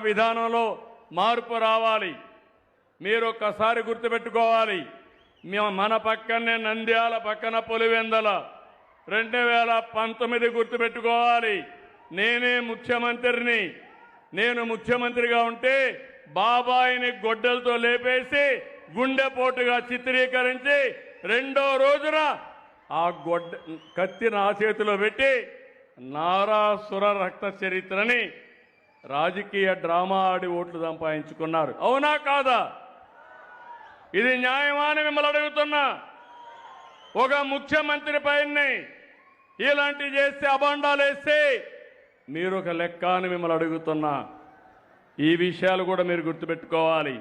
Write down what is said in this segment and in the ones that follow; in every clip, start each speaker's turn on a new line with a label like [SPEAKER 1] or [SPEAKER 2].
[SPEAKER 1] విధానంలో మార్పు రావాలి. మీరు ఒక్కసారి గుర్తుపెట్టుకోవాలి, మన పక్కనే నంద్యాల పక్కన పులివెందల 2019 గుర్తుపెట్టుకోవాలి. నేనే ముఖ్యమంత్రిని. నేను ముఖ్యమంత్రిగా ఉంటే బాబాయిని గొడ్డలతో లేపేసి గుండెపోటుగా చిత్రీకరించి రెండో రోజున ఆ కత్తి నా చేతిలో పెట్టి నారాసుర రక్త చరిత్రని రాజకీయ డ్రామా ఆడి ఓట్లు సంపాదించుకున్నారు. అవునా కాదా? ఇది న్యాయమా అని మిమ్మల్ని అడుగుతున్నా. ఒక ముఖ్యమంత్రి పైన ఇలాంటివి చేస్తే, అబాండాలు వేస్తే మీరు ఒక లెక్క అని మిమ్మల్ని అడుగుతున్నా. ఈ విషయాలు కూడా మీరు గుర్తుపెట్టుకోవాలి.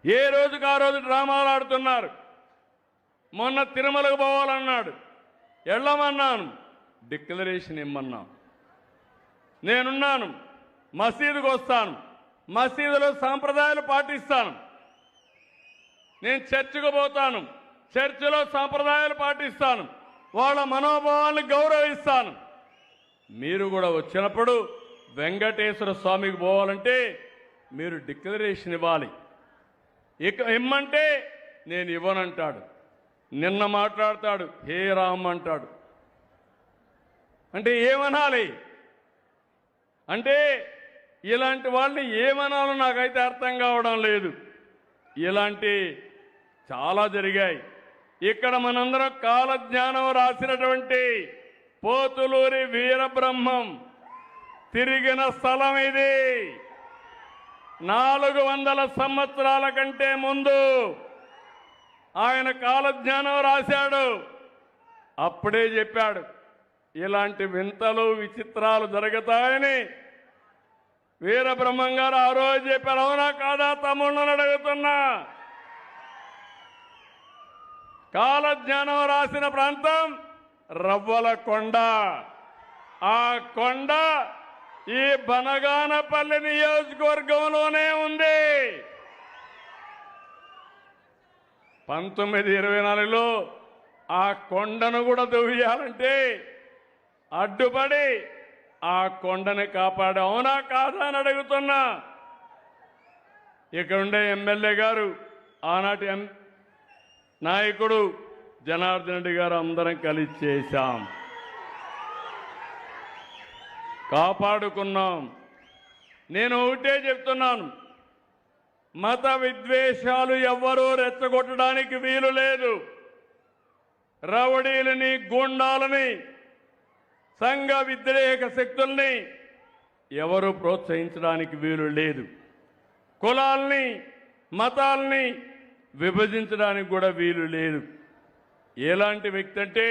[SPEAKER 1] ఏ రోజుకు ఆ రోజు డ్రామాలు ఆడుతున్నారు. మొన్న తిరుమలకు పోవాలన్నాడు, వెళ్ళమన్నాను, డిక్లరేషన్ ఇమ్మన్నాం. నేనున్నాను, మసీదుకు వస్తాను, మసీదులో సాంప్రదాయాలు పాటిస్తాను. నేను చర్చికి పోతాను, చర్చిలో సాంప్రదాయాలు పాటిస్తాను, వాళ్ళ మనోభావాలను గౌరవిస్తాను. మీరు కూడా వచ్చినప్పుడు వెంకటేశ్వర స్వామికి పోవాలంటే మీరు డిక్లరేషన్ ఇవ్వాలి. ఇమ్మంటే నేను ఇవ్వనంటాడు. నిన్న మాట్లాడతాడు, హే రామ్ అంటాడు. అంటే ఏమనాలి? అంటే ఇలాంటి వాళ్ళని ఏమనాలో నాకైతే అర్థం కావడం లేదు. ఇలాంటి చాలా జరిగాయి. ఇక్కడ మనందరం కాలజ్ఞానం రాసినటువంటి పోతులూరి వీరబ్రహ్మం తిరిగిన స్థలం ఇది. 400 సంవత్సరాల కంటే ముందు ఆయన కాలజ్ఞానం రాశాడు. అప్పుడే చెప్పాడు ఇలాంటి వింతలు విచిత్రాలు జరుగుతాయని. వీరబ్రహ్మం గారు ఆ రోజు చెప్పారు. అవునా కాదా? తమ్ముళ్ళని అడుగుతున్నా. కాలజ్ఞానం రాసిన ప్రాంతం రవ్వల కొండ. ఆ కొండ ఈ బనగానపల్లి నియోజకవర్గంలోనే ఉంది. 1924లో ఆ కొండను కూడా దువ్వేయాలంటే అడ్డుపడి ఆ కొండని కాపాడు. అవునా కాదా అని అడుగుతున్నా. ఇక్కడుండే ఎమ్మెల్యే గారు, ఆనాటి నాయకుడు జనార్దన్ రెడ్డి గారు అందరం కలిసి చేశాం, కాపాడుకున్నాం. నేను ఒకటే చెప్తున్నాను, మత విద్వేషాలు ఎవ్వరూ రెచ్చగొట్టడానికి వీలు లేదు. రౌడీలని, గూండాలని, సంఘ వ్యతిరేక శక్తుల్ని ఎవరు ప్రోత్సహించడానికి వీలు లేదు. కులాల్ని, మతాల్ని విభజించడానికి కూడా వీలు లేదు. ఎలాంటి వ్యక్తి అంటే,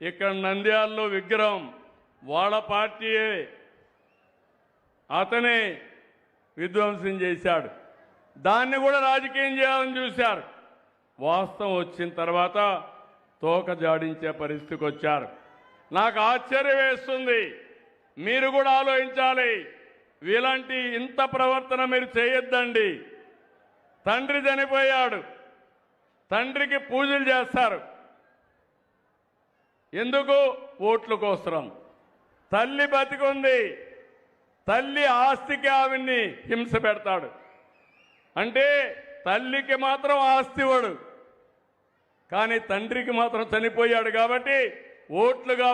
[SPEAKER 1] ఇక్కడ నంద్యాలలో విగ్రహం వాళ్ళ పార్టీయే, అతనే విధ్వంసం చేశాడు. దాన్ని కూడా రాజకీయం చేయాలని చూశారు. వాస్తవం వచ్చిన తర్వాత తోక జాడించే పరిస్థితికి వచ్చారు. నాకు ఆశ్చర్యం వేస్తుంది. మీరు కూడా ఆలోచించాలి. ఇలాంటి ఇంత ప్రవర్తన మీరు చేయొద్దండి. తండ్రి చనిపోయాడు, తండ్రికి పూజలు చేస్తారు. ఎందుకు? ఓట్ల కోసం. తల్లి బతికుంది, తల్లి ఆస్తికి ఆవిడ్ని హింస పెడతాడు. అంటే తల్లికి మాత్రం ఆస్తి ఇవ్వడు, కానీ తండ్రికి మాత్రం చనిపోయాడు కాబట్టి ఓట్లుగా